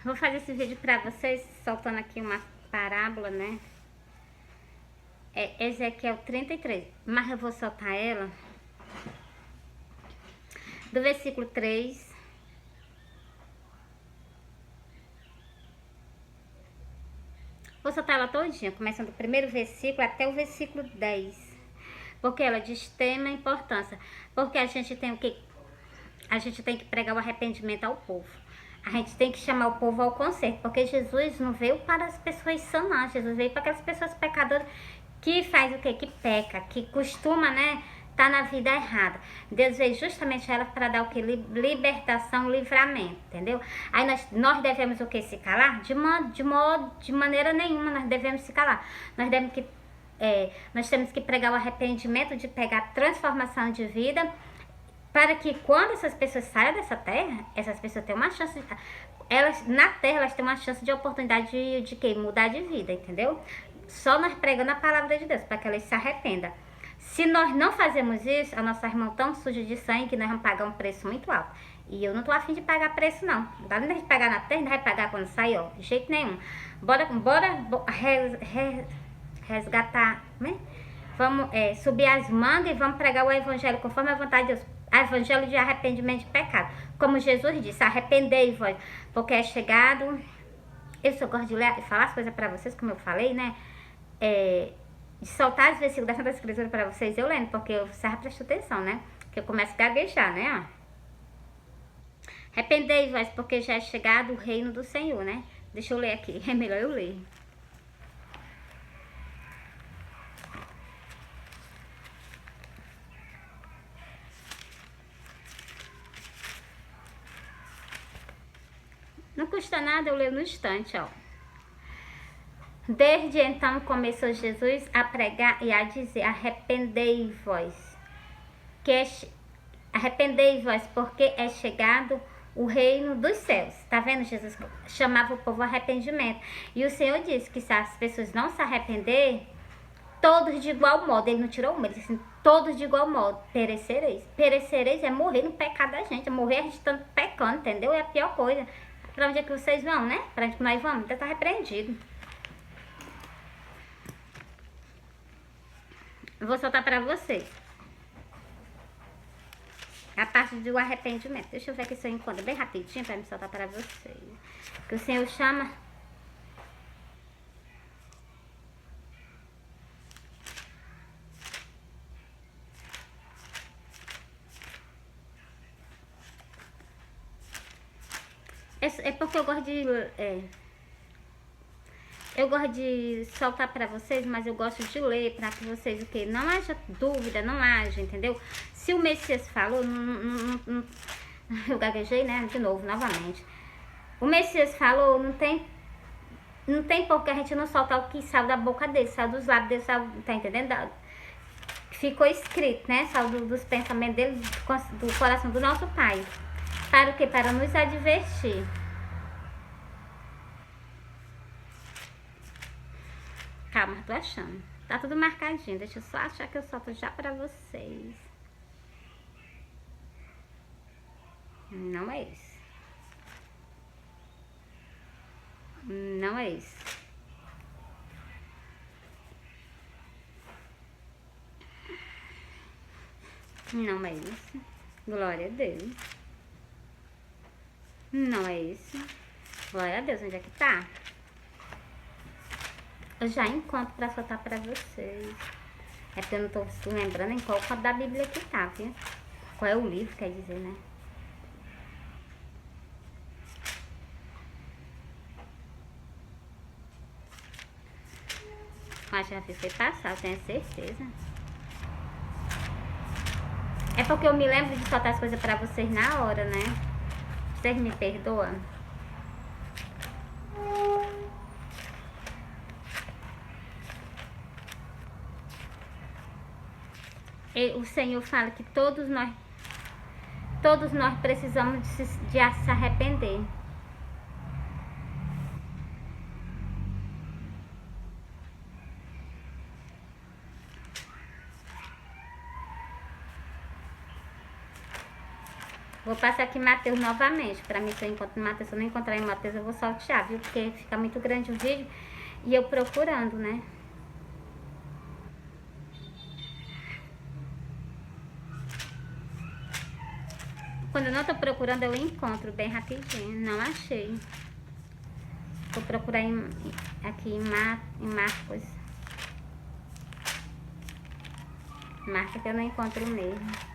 Vou fazer esse vídeo pra vocês, soltando aqui uma parábola, né? É Ezequiel 33, mas eu vou soltar ela do versículo 3. Vou soltar ela todinha, começando do primeiro versículo até o versículo 10. Porque ela é de extrema importância. Porque a gente tem o que? A gente tem que pregar o arrependimento ao povo. A gente tem que chamar o povo ao conserto. Porque Jesus não veio para as pessoas sanas. Jesus veio para aquelas pessoas pecadoras que faz o quê? Que peca, que costuma, né? Tá na vida errada. Deus veio justamente ela para dar o que? Libertação, livramento, entendeu? Aí nós devemos o que? Se calar? De maneira nenhuma nós devemos se calar. Nós temos que pregar o arrependimento, de pegar transformação de vida, para que quando essas pessoas saiam dessa terra, essas pessoas tenham uma chance de, elas na terra elas têm uma chance de oportunidade de quê? Mudar de vida, entendeu? Só nós pregando a palavra de Deus, para que elas se arrependam. Se nós não fazemos isso, a nossa irmã tão suja de sangue que nós vamos pagar um preço muito alto. E eu não tô afim de pagar preço, não. Não dá nem de pagar na terra, não vai pagar quando sair, ó. De jeito nenhum. Bora resgatar, né? Vamos subir as mangas e vamos pregar o evangelho conforme a vontade de Deus. Evangelho de arrependimento de pecado. Como Jesus disse, arrependei-vos, porque é chegado. Eu só gosto de ler e falar as coisas para vocês, como eu falei, né? De soltar os versículos da Santa Escritura para vocês, eu lendo, porque eu precisava prestar atenção, né? Que eu começo a gaguejar, né? Arrependei-vos, porque já é chegado o reino do Senhor, né? Deixa eu ler aqui, é melhor eu ler. Não custa nada eu ler no instante, ó. Desde então começou Jesus a pregar e a dizer: arrependei-vos, arrependei-vos, porque é chegado o reino dos céus. Tá vendo? Jesus chamava o povo ao arrependimento. E o Senhor disse que se as pessoas não se arrepender, todos de igual modo, ele não tirou uma, ele disse assim, todos de igual modo, perecereis. Perecereis é morrer no pecado da gente, é morrer a gente estando pecando, entendeu? É a pior coisa. Pra onde é que vocês vão, né? Pra onde que nós vamos? Ainda tá repreendido. Eu vou soltar pra vocês a parte do arrependimento. Deixa eu ver aqui se eu encontro bem rapidinho pra me soltar pra vocês. Que o Senhor chama... É porque eu gosto de... Eu gosto de soltar pra vocês, mas eu gosto de ler pra que vocês, o quê? Não haja dúvida, não haja, entendeu? Se o Messias falou, eu gaguejei, né? De novo, novamente. O Messias falou, não tem por que a gente não soltar o que saiu da boca dele, saiu dos lábios dele, saiu, tá entendendo? Ficou escrito, né? Saiu dos pensamentos dele, do coração do nosso Pai. Para o quê? Para nos advertir. Calma, tô achando. Tá tudo marcadinho. Deixa eu só achar que eu solto já pra vocês. Não é esse. Não é esse. Não é esse. Glória a Deus. Não é esse. Glória a Deus. Onde é que tá? Eu já encontro pra soltar pra vocês. É porque eu não tô lembrando em qual canto da Bíblia que tá, viu? Qual é o livro, quer dizer, né? Mas já fiz foi passar, eu tenho certeza. É porque eu me lembro de soltar as coisas pra vocês na hora, né? Vocês me perdoam? O Senhor fala que todos nós precisamos de se arrepender. Vou passar aqui Mateus novamente, pra mim se eu encontro Mateus. Se eu não encontrar em Mateus, eu vou saltear, viu? Porque fica muito grande o vídeo e eu procurando, né? Quando eu não tô procurando, eu encontro bem rapidinho. Não achei. Vou procurar aqui em Marcos. Marca que eu não encontro mesmo.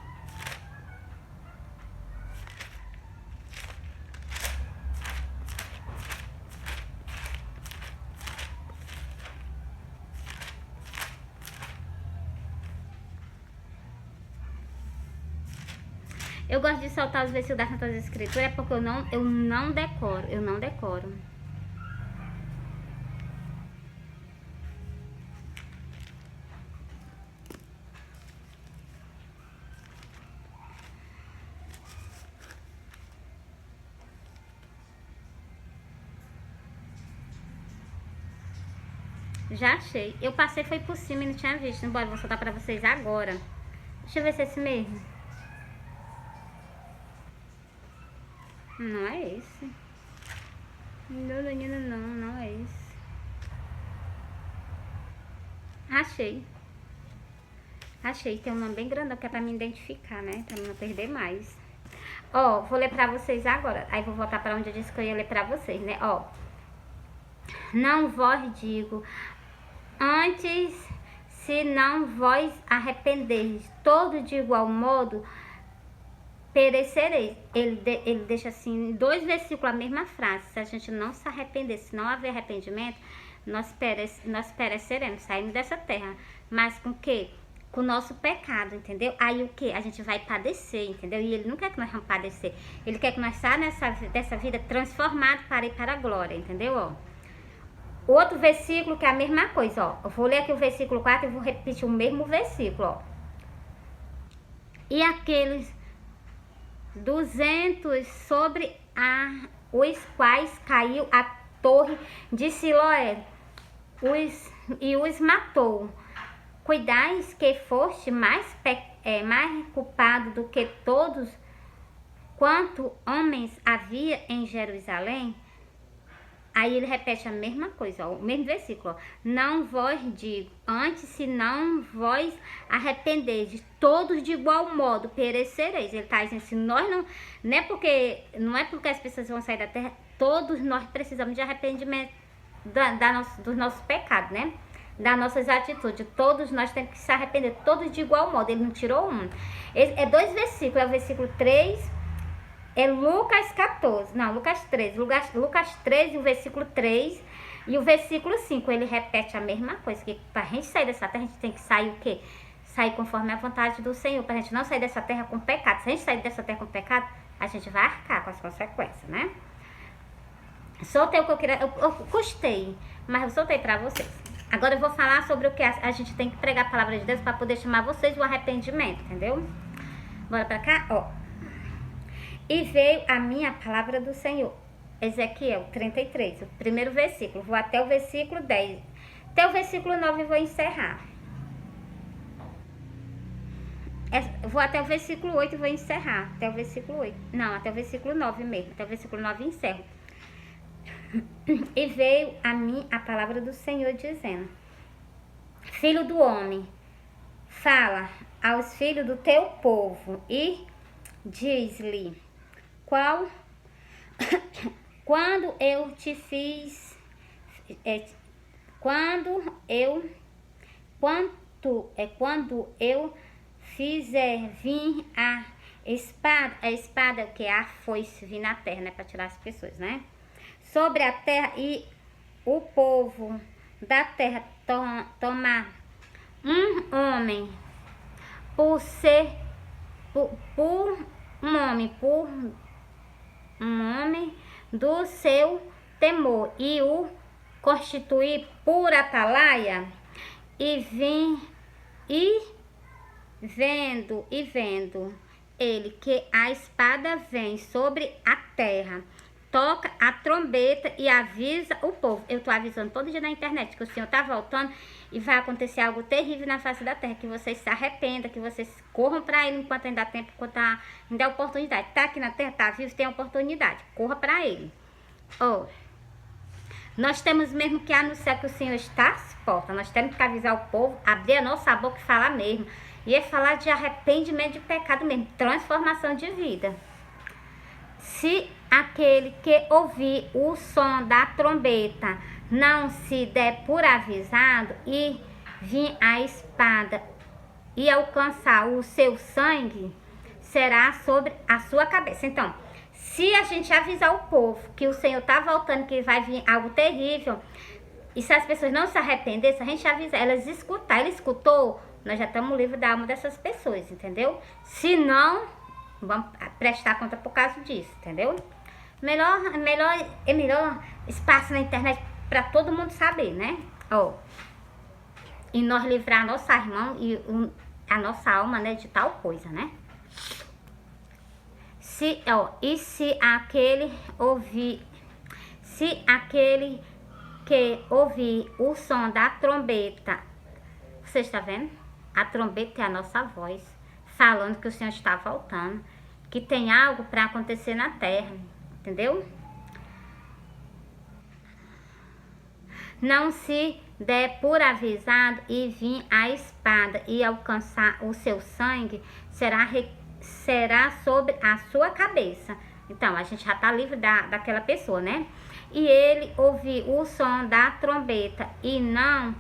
Eu gosto de soltar os versículos das Santas Escrituras porque eu não decoro. Já achei. Eu passei, foi por cima e não tinha visto. Embora, vou soltar pra vocês agora. Deixa eu ver se é esse mesmo. Não é esse. Não é esse. Achei. Achei. Tem um nome bem grandão que é pra me identificar, né? Pra não perder mais. Ó, vou ler pra vocês agora. Aí vou voltar pra onde eu disse que eu ia ler pra vocês, né? Ó. Não vos digo... Antes, se não vós arrependeis, todo de igual modo perecereis. Ele deixa assim, em 2 versículos a mesma frase. Se a gente não se arrepender, se não haver arrependimento, nós pereceremos, saindo dessa terra. Mas com o quê? Com o nosso pecado, entendeu? Aí o que? A gente vai padecer, entendeu? E ele não quer que nós vamos padecer. Ele quer que nós saiamos dessa vida transformado para ir para a glória, entendeu? Ó. Outro versículo que é a mesma coisa, ó. Eu vou ler aqui o versículo 4 e vou repetir o mesmo versículo, ó. E aqueles 200 sobre os quais caiu a torre de Siloé e os matou. Cuidais que foste mais culpado do que todos quanto homens havia em Jerusalém. Aí ele repete a mesma coisa, ó, o mesmo versículo, ó. Não vos digo, antes se não vós arrependeis, todos de igual modo perecereis. Ele está dizendo, se nós não é porque as pessoas vão sair da terra, todos nós precisamos de arrependimento dos nossos pecados, né? Das nossas atitudes. Todos nós temos que se arrepender, todos de igual modo. Ele não tirou um. É 2 versículos, é o versículo 3... É Lucas 14, não, Lucas 13. Lucas 13, o versículo 3 e o versículo 5. Ele repete a mesma coisa, que pra gente sair dessa terra, a gente tem que sair o quê? Sair conforme a vontade do Senhor, pra gente não sair dessa terra com pecado. Se a gente sair dessa terra com pecado, a gente vai arcar com as consequências, né? Soltei o que eu queria, eu custei, mas eu soltei pra vocês. Agora eu vou falar sobre o que a gente tem que pregar a palavra de Deus pra poder chamar vocês o arrependimento, entendeu? Bora pra cá, ó. E veio a minha palavra do Senhor. Ezequiel 33, o primeiro versículo. Vou até o versículo 10. Até o versículo 9 eu vou encerrar. Vou até o versículo 8 e vou encerrar. Até o versículo 8. Não, até o versículo 9 mesmo. Até o versículo 9 eu encerro. E veio a mim a palavra do Senhor dizendo: Filho do homem, fala aos filhos do teu povo e diz-lhe: quando eu te fiz, quando eu fizer vir a espada que é a foice vir na terra, né, para tirar as pessoas, né, sobre a terra, e o povo da terra tomar um homem por um homem do seu temor e o constituir por atalaia, vendo ele que a espada vem sobre a terra, toca a trombeta e avisa o povo. Eu tô avisando todo dia na internet que o Senhor tá voltando e vai acontecer algo terrível na face da terra, que vocês se arrependam, que vocês corram para ele enquanto ainda há tempo, enquanto ainda é oportunidade. Tá aqui na terra, tá vivo, tem oportunidade. Corra para ele. Nós temos mesmo que anunciar que o Senhor está às portas. Nós temos que avisar o povo, abrir a nossa boca e falar mesmo. E é falar de arrependimento de pecado mesmo, transformação de vida. Se aquele que ouvir o som da trombeta não se der por avisado e vir a espada e alcançar o seu sangue, será sobre a sua cabeça. Então, se a gente avisar o povo que o Senhor está voltando, que vai vir algo terrível, e se as pessoas não se arrependerem, se a gente avisar, elas escutar, ele escutou, nós já estamos livres da alma dessas pessoas, entendeu? Se não, vamos prestar conta por causa disso, entendeu? É melhor espaço na internet para todo mundo saber, né? E nós livrar a nossa irmã e a nossa alma, né, de tal coisa, né? Se aquele que ouvir o som da trombeta, você está vendo? A trombeta é a nossa voz, falando que o Senhor está voltando, que tem algo para acontecer na terra, entendeu? Não se der por avisado e vir a espada e alcançar o seu sangue, será sobre a sua cabeça. Então, a gente já está livre daquela pessoa, né? E ele ouvir o som da trombeta e não...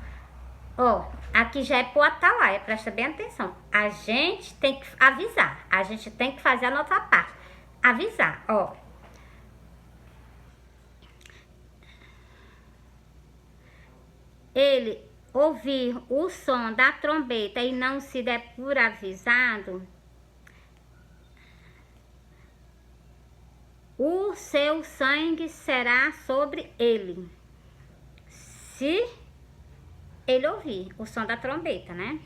aqui já é pro atalaia, presta bem atenção. A gente tem que avisar, a gente tem que fazer a nossa parte. Avisar, Ele ouvir o som da trombeta e não se der por avisado, o seu sangue será sobre ele. Se ele ouvir o som da trombeta, né?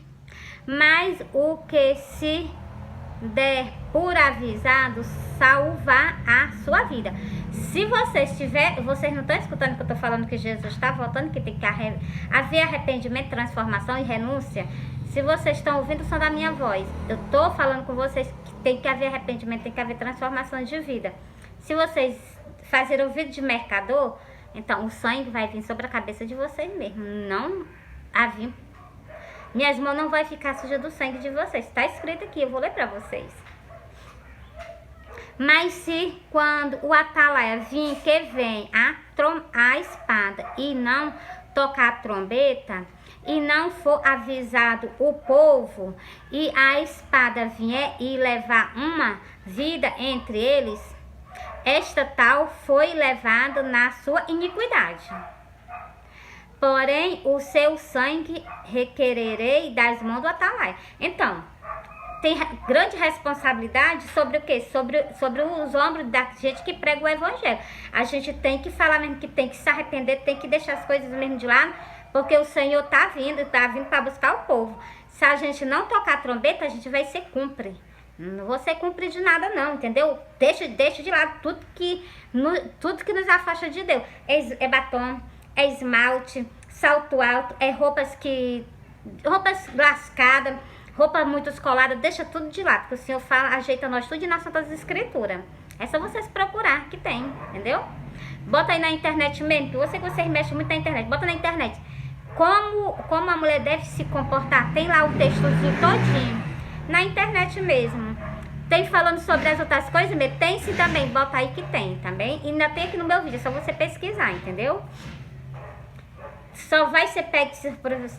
Mas o que se der por avisado salvar a sua vida. Se vocês não estão escutando que eu estou falando que Jesus está voltando, que tem que haver arrependimento, transformação e renúncia. Se vocês estão ouvindo o som da minha voz, eu estou falando com vocês que tem que haver arrependimento, tem que haver transformação de vida. Se vocês fazerem ouvido de mercador, então o sangue vai vir sobre a cabeça de vocês mesmo. Não a vir. Minhas mãos não vai ficar suja do sangue de vocês. Está escrito aqui, eu vou ler para vocês. Mas se quando o atalaia vir, que vem a espada e não tocar a trombeta, e não for avisado o povo, e a espada vier e levar uma vida entre eles, esta tal foi levada na sua iniquidade. Porém, o seu sangue requererei das mãos do atalaia. Então, tem grande responsabilidade sobre o quê? Sobre os ombros da gente que prega o evangelho. A gente tem que falar mesmo, que tem que se arrepender, tem que deixar as coisas mesmo de lado, porque o Senhor tá vindo para buscar o povo. Se a gente não tocar a trombeta, a gente vai ser cúmplice. Não vou ser cúmplice de nada não, entendeu? Deixa de lado tudo que nos afasta de Deus. É batom, é esmalte, salto alto, é roupas lascadas, roupa muito escolada, deixa tudo de lado, porque o Senhor fala, ajeita nós tudo nas Santas Escrituras. É só vocês procurar que tem, entendeu? Bota aí na internet mesmo, eu sei que vocês mexem muito na internet, bota na internet. Como a mulher deve se comportar, tem lá o textozinho todinho, na internet mesmo. Tem falando sobre as outras coisas mesmo, tem sim também, bota aí que tem também. E ainda tem aqui no meu vídeo, é só você pesquisar, entendeu? Só vai ser pego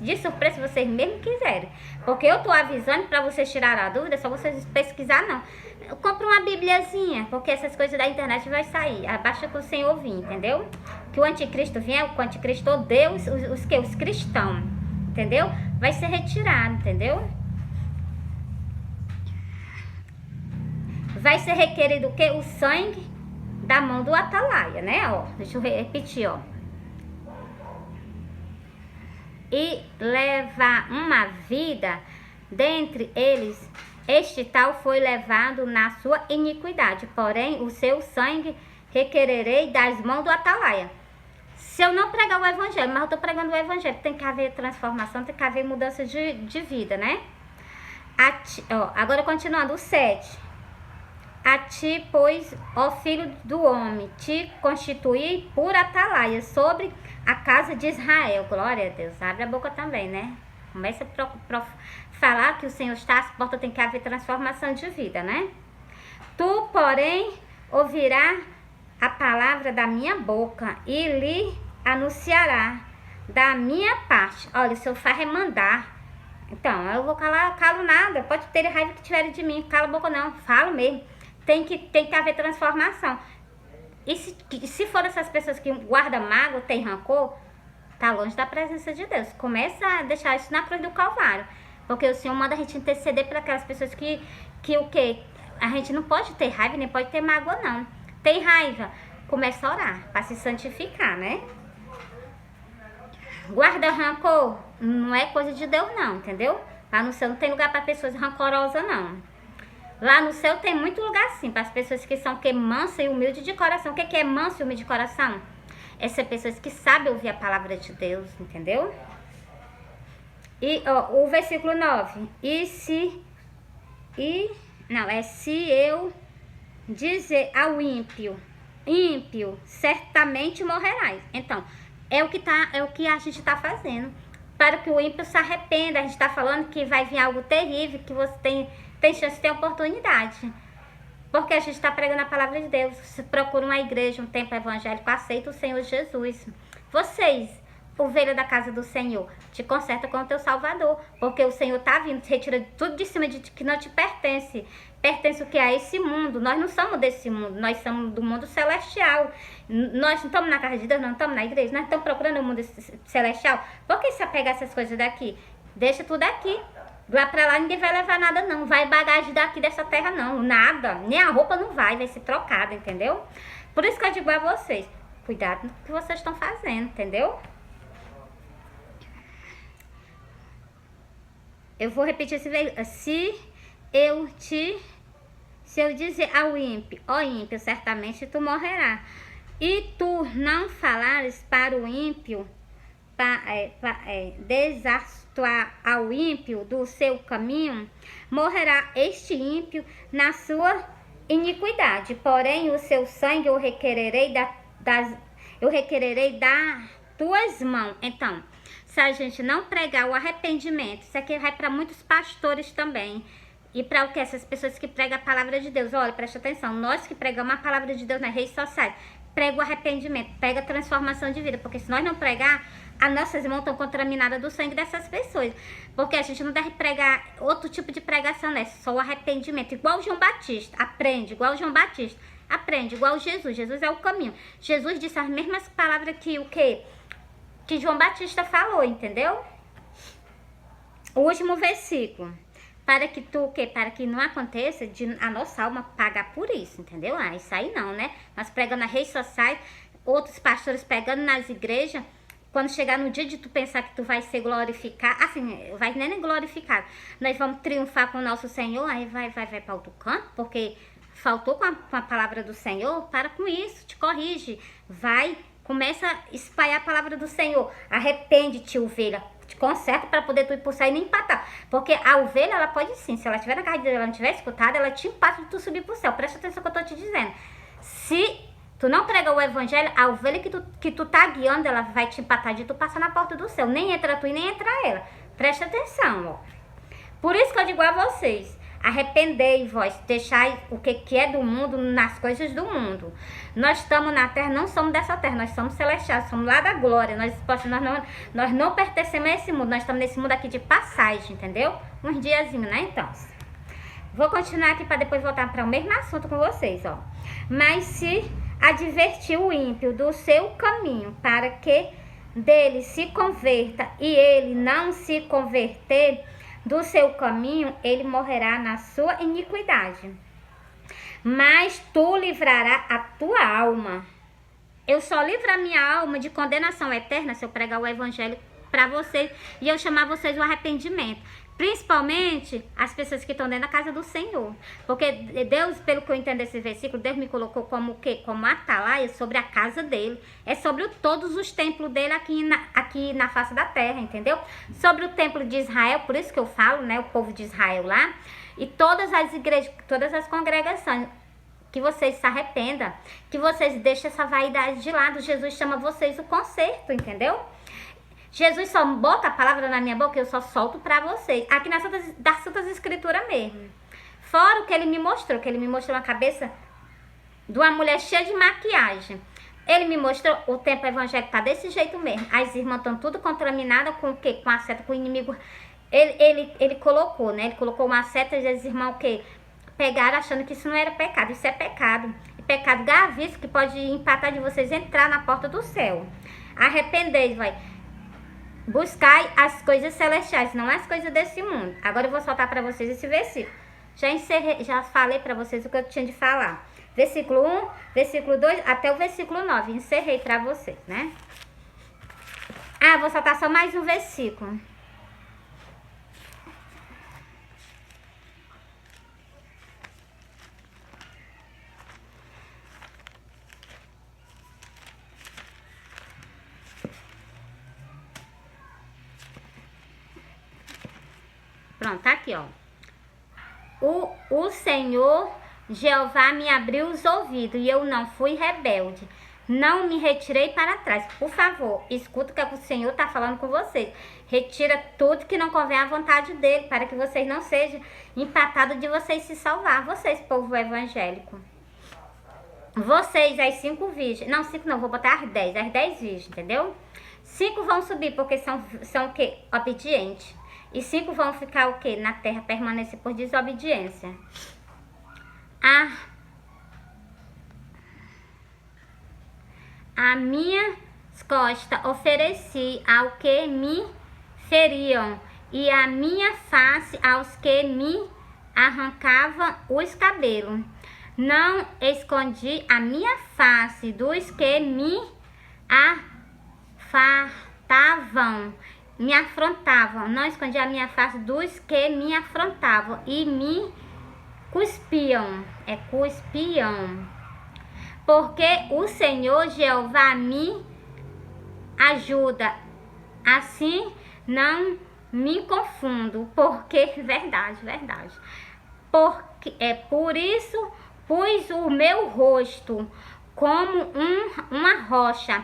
de surpresa se vocês mesmo quiserem. Porque eu tô avisando pra vocês tirarem a dúvida, é só vocês pesquisar não. Compre uma bibliazinha, porque essas coisas da internet vai sair. Abaixa com o Senhor vir, entendeu? Que o anticristo vier, o anticristo odeia os cristãos, entendeu? Vai ser retirado, entendeu? Vai ser requerido o quê? O sangue da mão do atalaia, né? Deixa eu repetir, E levar uma vida dentre eles, este tal foi levado na sua iniquidade, porém o seu sangue requererei das mãos do atalaia. Se eu não pregar o evangelho, mas eu estou pregando o evangelho, tem que haver transformação, tem que haver mudança de vida, né? Agora continuando, o 7. A ti, pois, ó filho do homem, te constituí por atalaia sobre a casa de Israel. Glória a Deus. Abre a boca também, né? Começa a falar que o Senhor está às portas, tem que haver transformação de vida, né? Tu, porém, ouvirá a palavra da minha boca e lhe anunciará da minha parte. Olha, o Senhor faz remandar. Então, eu vou calo nada. Pode ter raiva que tiver de mim. Cala a boca não, falo mesmo. Tem que haver transformação. E se for essas pessoas que guardam mágoa, tem rancor, tá longe da presença de Deus. Começa a deixar isso na cruz do Calvário. Porque o Senhor manda a gente interceder por aquelas pessoas que o quê? A gente não pode ter raiva, nem pode ter mágoa, não. Tem raiva, começa a orar para se santificar, né? Guarda rancor, não é coisa de Deus, não, entendeu? Lá no céu não tem lugar para pessoas rancorosas, não. Lá no céu tem muito lugar sim, para as pessoas que são mansas e humildes de coração. O que é manso e humilde de coração? Essas pessoas que sabem ouvir a palavra de Deus, entendeu? E o versículo 9. Se eu dizer ao ímpio, certamente morrerás. Então, é o que a gente está fazendo. Para que o ímpio se arrependa. A gente está falando que vai vir algo terrível, que você tem chance de ter oportunidade. Porque a gente está pregando a palavra de Deus. Se procura uma igreja, um templo evangélico, aceita o Senhor Jesus. Vocês, ovelha da casa do Senhor, te conserta com o teu Salvador. Porque o Senhor está vindo, te retira tudo de cima de ti que não te pertence. Pertence o que? A esse mundo. Nós não somos desse mundo, nós somos do mundo celestial. Nós não estamos na casa de Deus, não estamos na igreja, nós estamos procurando o mundo celestial. Por que se apegar essas coisas daqui? Deixa tudo aqui. Lá pra lá ninguém vai levar nada, não. Vai bagagem daqui dessa terra, não. Nada. Nem a roupa não vai ser trocada, entendeu? Por isso que eu digo a vocês, cuidado com o que vocês estão fazendo, entendeu? Eu vou repetir esse versículo. Se eu dizer ao ímpio, ó ímpio, certamente tu morrerás. E tu não falares para o ímpio, desastroar ao ímpio do seu caminho, morrerá este ímpio na sua iniquidade. Porém, o seu sangue eu requererei das tuas mãos. Então, se a gente não pregar o arrependimento, isso aqui vai para muitos pastores também. E para o que? Essas pessoas que pregam a palavra de Deus. Olha, presta atenção. Nós que pregamos a palavra de Deus nas redes sociais, prega o arrependimento, prega a transformação de vida. Porque se nós não pregar, as nossas mãos estão contaminadas do sangue dessas pessoas. Porque a gente não deve pregar outro tipo de pregação, né? Só o arrependimento. Igual João Batista. Aprende, igual João Batista. Aprende, igual Jesus. Jesus é o caminho. Jesus disse as mesmas palavras que o quê? Que João Batista falou, entendeu? O último versículo. Para que para que não aconteça de a nossa alma pagar por isso, entendeu? Isso aí não, né? Nós pregando nas redes sociais, outros pastores pregando nas igrejas, quando chegar no dia de tu pensar que tu vai ser glorificado, assim, vai nem glorificado, nós vamos triunfar com o nosso Senhor, aí vai para outro canto, porque faltou com a palavra do Senhor. Para com isso, te corrige, começa a espalhar a palavra do Senhor, arrepende-te, ovelha, te conserta para poder tu ir por sair e nem empatar. Porque a ovelha, ela pode sim, se ela estiver na casa de Deus, ela não tiver escutado, ela te empata de tu subir pro céu. Presta atenção no que eu tô te dizendo. Se tu não prega o evangelho, a ovelha que tu tá guiando, ela vai te empatar de tu passar na porta do céu. Nem entra tu e nem entra ela. Presta atenção, ó. Por isso que eu digo a vocês, arrependei vós, deixai o que é do mundo nas coisas do mundo. Nós estamos na terra, não somos dessa terra, nós somos celestiais, somos lá da glória. Nós não pertencemos a esse mundo, nós estamos nesse mundo aqui de passagem, entendeu? Uns diazinhos, né, então? Vou continuar aqui para depois voltar para o mesmo assunto com vocês, ó. Mas se advertir o ímpio do seu caminho, para que dele se converta, e ele não se converter do seu caminho, ele morrerá na sua iniquidade. Mas tu livrarás a tua alma. Eu só livro a minha alma de condenação eterna se eu pregar o evangelho para vocês e eu chamar vocês ao arrependimento. Principalmente as pessoas que estão dentro da casa do Senhor. Porque Deus, pelo que eu entendo desse versículo, Deus me colocou como o quê? Como atalaia sobre a casa dele. É sobre todos os templos dele aqui na face da terra, entendeu? Sobre o templo de Israel, por isso que eu falo, né? O povo de Israel lá. E todas as igrejas, todas as congregações. Que vocês se arrependam. Que vocês deixem essa vaidade de lado. Jesus chama vocês o conserto, entendeu? Jesus só bota a palavra na minha boca e eu só solto pra vocês. Aqui das Santas Escrituras mesmo. Fora o que ele me mostrou. Que ele me mostrou uma cabeça de uma mulher cheia de maquiagem. Ele me mostrou o tempo evangélico tá desse jeito mesmo. As irmãs estão tudo contaminadas com o quê? Com a seta, com o inimigo. Ele colocou, né? Ele colocou uma seta e as irmãs o quê? Pegaram achando que isso não era pecado. Isso é pecado. E pecado gravíssimo que pode empatar de vocês entrar na porta do céu. Arrependei, vai. Buscai as coisas celestiais, não as coisas desse mundo. Agora eu vou soltar para vocês esse versículo. Já falei para vocês o que eu tinha de falar. Versículo 1, versículo 2, até o versículo 9. Encerrei para vocês, né? Ah, vou soltar só mais um versículo. Pronto, tá aqui, ó. O Senhor Jeová me abriu os ouvidos e eu não fui rebelde. Não me retirei para trás. Por favor, escuta o que o Senhor está falando com vocês. Retira tudo que não convém à vontade dele, para que vocês não sejam empatados de vocês se salvar. Vocês, povo evangélico. Vocês, as 5 virgens. Não, 5 não, vou botar as 10. As 10 virgens, entendeu? 5 vão subir porque são o quê? Obedientes. E 5 vão ficar o quê? Na terra, permanecer por desobediência. A minha costa ofereci ao que me feriam, e a minha face aos que me arrancavam os cabelos. Não escondi a minha face dos que me afrontavam. Não escondi a minha face dos que me afrontavam e me cuspiam. Cuspiam. Porque o Senhor Jeová me ajuda. Assim não me confundo. Porque, verdade. Por isso pus o meu rosto como uma rocha.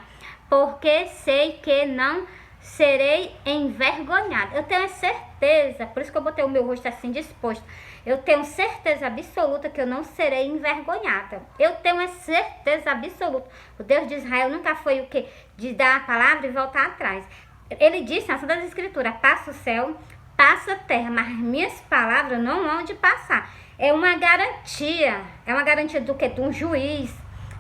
Porque sei que não serei envergonhada. Eu tenho certeza, por isso que eu botei o meu rosto assim disposto. Eu tenho certeza absoluta que eu não serei envergonhada. Eu tenho certeza absoluta. O Deus de Israel nunca foi o que? De dar a palavra e voltar atrás. Ele disse na Santa Escritura, passa o céu, passa a terra, mas minhas palavras não hão de passar. É uma garantia. É uma garantia do quê? De um juiz,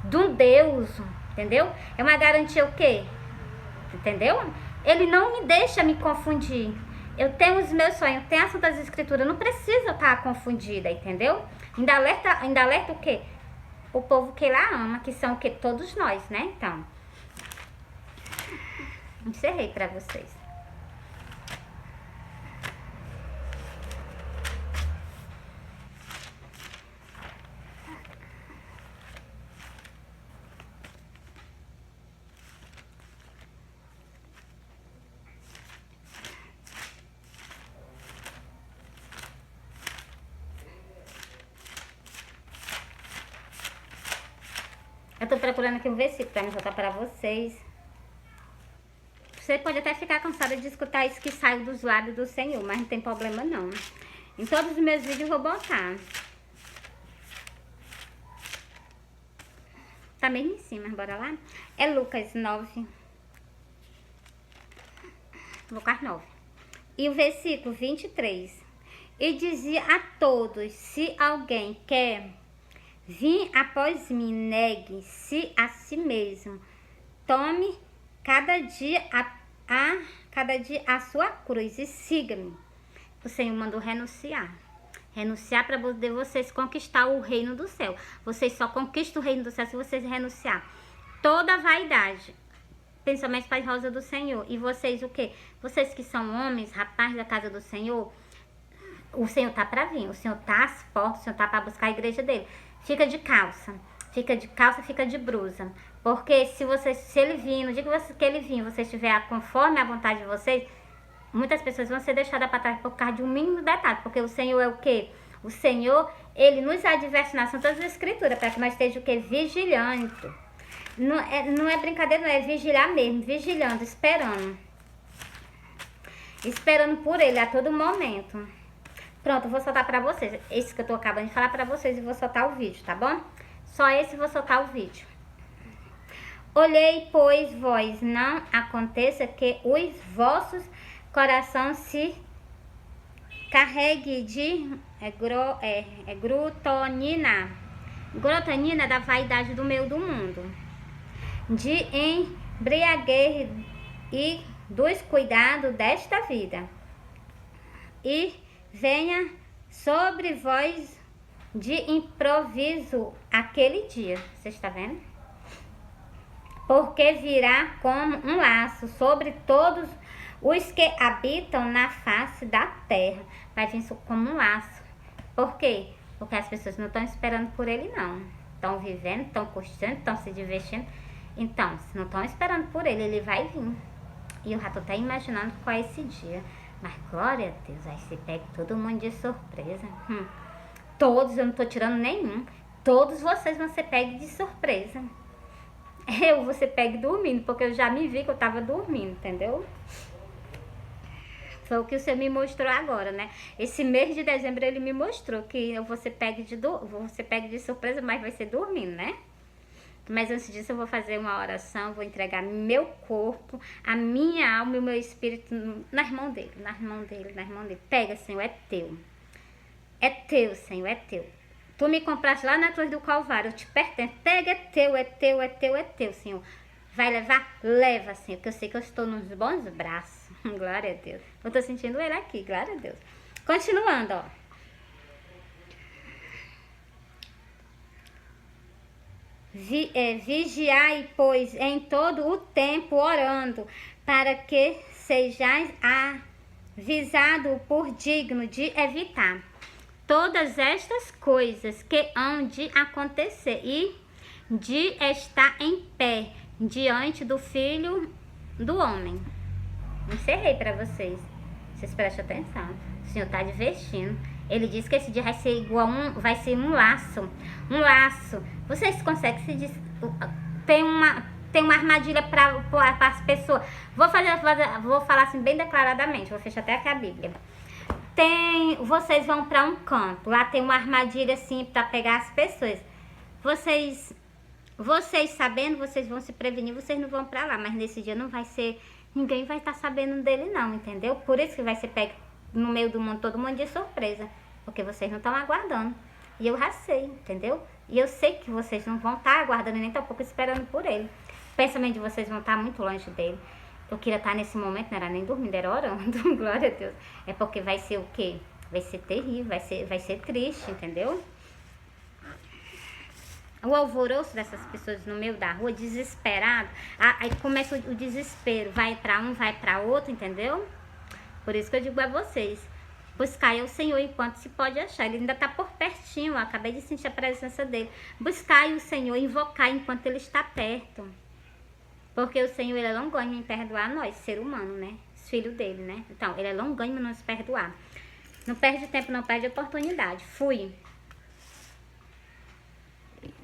de um Deus, entendeu? É uma garantia o quê? Entendeu? Ele não me deixa me confundir. Eu tenho os meus sonhos, eu tenho as Santas Escrituras, não preciso estar confundida, entendeu? Ainda alerta o quê? O povo que lá ama, que são o quê? Todos nós, né? Então, encerrei pra vocês. Eu tô procurando aqui um versículo pra me soltar pra vocês. Você pode até ficar cansada de escutar isso que sai dos lábios do Senhor, mas não tem problema não. Em todos os meus vídeos eu vou botar. Tá mesmo em cima, bora lá? É Lucas 9. Lucas 9. E o versículo 23. E dizia a todos, se alguém quer vir após mim, negue-se a si mesmo. Tome cada dia a sua cruz e siga-me. O Senhor mandou renunciar. Renunciar para poder vocês conquistar o reino do céu. Vocês só conquistam o reino do céu se vocês renunciar. Toda vaidade. principalmente para a rosa do Senhor. E vocês o quê? Vocês que são homens, rapazes da casa do Senhor, o Senhor tá para vir, o Senhor tá às portas, o Senhor tá para buscar a igreja dele. Fica de calça, fica de blusa. Porque se ele vir, no dia que ele vir, você estiver conforme a vontade de vocês, muitas pessoas vão ser deixadas para trás por causa de um mínimo detalhe. Porque o Senhor é o quê? O Senhor, ele nos adverte nas Santas Escrituras para que nós estejamos o quê? Vigilante. Não é brincadeira, não é vigiar mesmo, vigilando, esperando. Esperando por ele a todo momento. Pronto, eu vou soltar pra vocês. Esse que eu tô acabando de falar pra vocês e vou soltar o vídeo, tá bom? Só esse eu vou soltar o vídeo. Olhei, pois vós não aconteça que os vossos corações se carregue de glutonina. Glutonina da vaidade do meio do mundo. De embriaguez e dos cuidados desta vida. E venha sobre vós de improviso aquele dia. Você está vendo? Porque virá como um laço sobre todos os que habitam na face da terra. Vai vir como um laço. Por quê? Porque as pessoas não estão esperando por ele, não. Estão vivendo, estão curtindo, estão se divertindo. Então, se não estão esperando por ele, ele vai vir. E eu já tô até imaginando qual é esse dia. Mas glória a Deus, aí você pega todo mundo de surpresa. Todos, eu não tô tirando nenhum. Todos vocês vão ser pegos de surpresa. Eu vou ser pego dormindo, porque eu já me vi que eu tava dormindo, entendeu? Foi o que o Senhor me mostrou agora, né? Esse mês de dezembro ele me mostrou que eu vou ser pego de surpresa, mas vai ser dormindo, né? Mas antes disso eu vou fazer uma oração, vou entregar meu corpo, a minha alma e o meu espírito nas mãos dele, nas mãos dele. Pega, Senhor, é teu. É teu, Senhor, é teu. Tu me compraste lá na cruz do Calvário, eu te pertenço. Pega, é teu, Senhor. Vai levar? Leva, Senhor, porque eu sei que eu estou nos bons braços. Glória a Deus. Eu tô sentindo ele aqui, glória a Deus. Continuando, ó. Vigiai, pois, em todo o tempo orando, para que sejais avisado por digno de evitar todas estas coisas que hão de acontecer e de estar em pé diante do Filho do Homem. Encerrei para vocês. Vocês prestem atenção. O Senhor está advertindo. Ele disse que esse dia vai ser igual vai ser um laço. Um laço. Vocês conseguem se diz, tem uma armadilha para as pessoas. Vou falar assim bem declaradamente. Vou fechar até aqui a Bíblia. Vocês vão para um campo. Lá tem uma armadilha assim para pegar as pessoas. Vocês sabendo, vocês vão se prevenir. Vocês não vão para lá. Mas nesse dia não vai ser. Ninguém vai estar sabendo dele não, entendeu? Por isso que vai ser pego no meio do mundo, todo mundo de surpresa. Porque vocês não estão aguardando. E eu já sei, entendeu? E eu sei que vocês não vão estar aguardando nem tampouco esperando por ele. O pensamento de vocês vão estar muito longe dele. Eu queria estar nesse momento, não era nem dormindo, era orando. Glória a Deus. É porque vai ser o quê? Vai ser terrível, vai ser triste, entendeu? O alvoroço dessas pessoas no meio da rua, desesperado. Aí começa o desespero. Vai para um, vai para outro, entendeu? Por isso que eu digo a vocês. Buscai ao Senhor enquanto se pode achar. Ele ainda está por pertinho. Eu acabei de sentir a presença dele. Buscai o Senhor, invocai enquanto ele está perto. Porque o Senhor, ele é longânimo em perdoar nós, ser humano, né? Os filhos dele, né? Então, ele é longânimo em nos perdoar. Não perde tempo, não perde oportunidade. Fui.